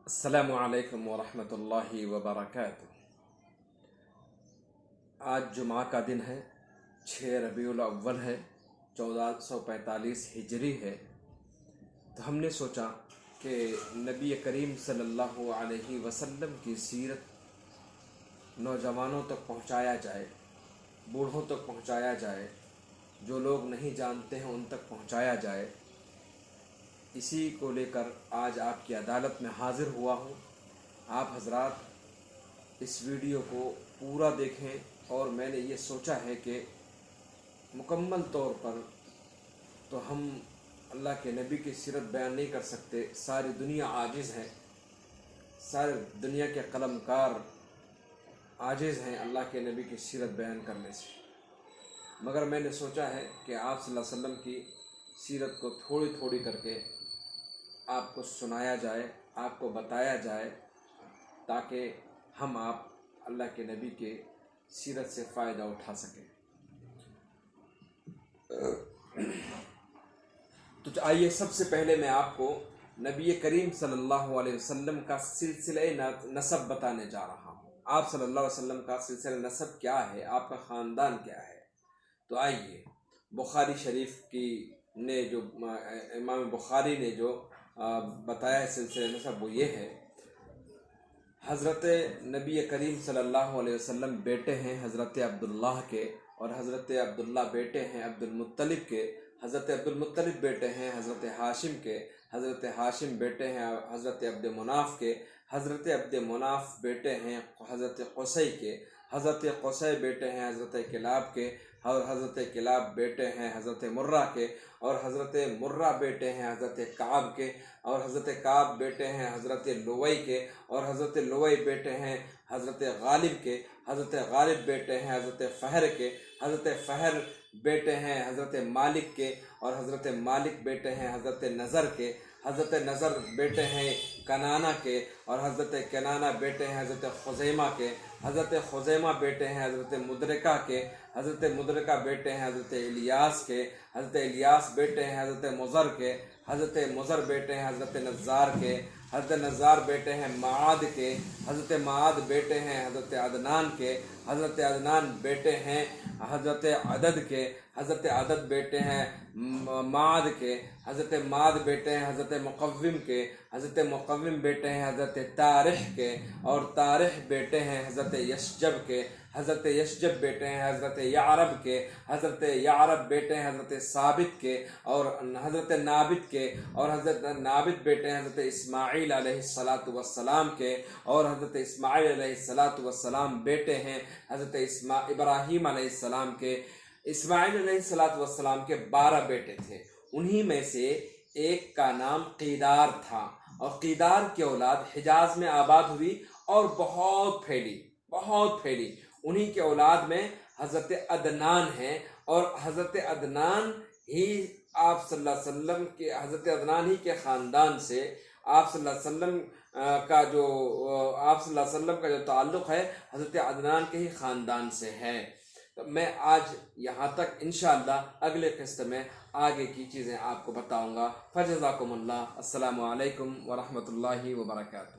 السلام علیکم ورحمۃ اللہ وبرکاتہ۔ آج جمعہ کا دن ہے، 6 ربیع الاول ہے، 1445 ہجری ہے۔ تو ہم نے سوچا کہ نبی کریم صلی اللہ علیہ وسلم کی سیرت نوجوانوں تک پہنچایا جائے، بوڑھوں تک پہنچایا جائے، جو لوگ نہیں جانتے ہیں ان تک پہنچایا جائے۔ اسی کو لے کر آج آپ کی عدالت میں حاضر ہوا ہوں۔ آپ حضرات اس ویڈیو کو پورا دیکھیں، اور میں نے یہ سوچا ہے کہ مکمل طور پر تو ہم اللہ کے نبی کی سیرت بیان نہیں کر سکتے، ساری دنیا عاجز ہے، ساری دنیا کے قلم کار عاجز ہیں اللہ کے نبی کی سیرت بیان کرنے سے، مگر میں نے سوچا ہے کہ آپ صلی اللہ علیہ وسلم کی سیرت کو تھوڑی تھوڑی کر کے آپ کو سنایا جائے، آپ کو بتایا جائے، تاکہ ہم آپ اللہ کے نبی کے سیرت سے فائدہ اٹھا سکیں۔ تو آئیے سب سے پہلے میں آپ کو نبی کریم صلی اللہ علیہ وسلم کا سلسلہ نسب بتانے جا رہا ہوں۔ آپ صلی اللہ علیہ وسلم کا سلسلہ نسب کیا ہے، آپ کا خاندان کیا ہے۔ تو آئیے، بخاری شریف کی نے جو امام بخاری نے جو بتایا ہے سلسلہ نسب، وہ یہ ہے: حضرت نبی کریم صلی اللہ علیہ وسلم بیٹے ہیں حضرت عبداللہ کے، اور حضرت عبداللہ بیٹے ہیں عبد المطلب کے، حضرت عبد المطلب بیٹے ہیں حضرت ہاشم کے، حضرت ہاشم بیٹے ہیں حضرت عبد مناف کے، حضرت عبد مناف بیٹے ہیں حضرت قصی کے، حضرت قصی بیٹے ہیں حضرت کلاب کے، اور حضرت کلاب بیٹے ہیں حضرت مرہ کے، اور حضرت مرہ بیٹے ہیں حضرت کعب کے، اور حضرت کعب بیٹے ہیں حضرت لوئی کے، اور حضرت لوئی بیٹے ہیں حضرت غالب کے، حضرت غالب بیٹے ہیں حضرت فہر کے، حضرت فہر بیٹے ہیں حضرت مالک کے، اور حضرت مالک بیٹے ہیں حضرت نظر کے، حضرت نظر بیٹے ہیں کنانہ کے، اور حضرت کنانہ بیٹے ہیں حضرت خزیمہ کے، حضرت خزیمہ بیٹے ہیں حضرت مدرکہ کے، حضرت مدرکہ بیٹے ہیں حضرت الیاس کے، حضرت الیاس بیٹے ہیں حضرت مضر کے، حضرت مضر بیٹے ہیں حضرت نزار کے، حضرت نزار بیٹے ہیں معاد کے، حضرت معاد بیٹے ہیں حضرت عدنان کے، حضرت عدنان بیٹے ہیں حضرت عدد کے، حضرت عدد بیٹے ہیں معاد کے، حضرت معاد بیٹے ہیں حضرت مقوم کے، حضرت مقوم بیٹے ہیں حضرت تارح کے، اور تارح بیٹے ہیں حضرت یشجب کے، حضرت یشجب بیٹے ہیں حضرت یعرب کے، حضرت یعرب بیٹے ہیں حضرت ثابت کے، اور حضرت نابت کے، اور حضرت نابت بیٹے ہیں حضرت اسماعیل علیہ السلام کے، اور حضرت اسماعیل علیہ السلام بیٹے ہیں حضرت ابراہیم علیہ السلام کے۔ اسماعیل علیہ السلام کے 12 بیٹے تھے، انہی میں سے ایک کا نام قیدار تھا، اور قیدار کی اولاد حجاز میں آباد ہوئی اور بہت پھیلی۔ انہی کے اولاد میں حضرت عدنان ہیں، اور حضرت عدنان ہی آپ صلی اللہ علیہ وسلم کے، حضرت عدنان ہی کے خاندان سے آپ صلی اللہ علیہ وسلم کا جو تعلق ہے حضرت عدنان کے ہی خاندان سے ہے۔ میں آج یہاں تک، انشاءاللہ اگلے قسط میں آگے کی چیزیں آپ کو بتاؤں گا۔ فجزاکم اللہ۔ السلام علیکم ورحمۃ اللہ وبرکاتہ۔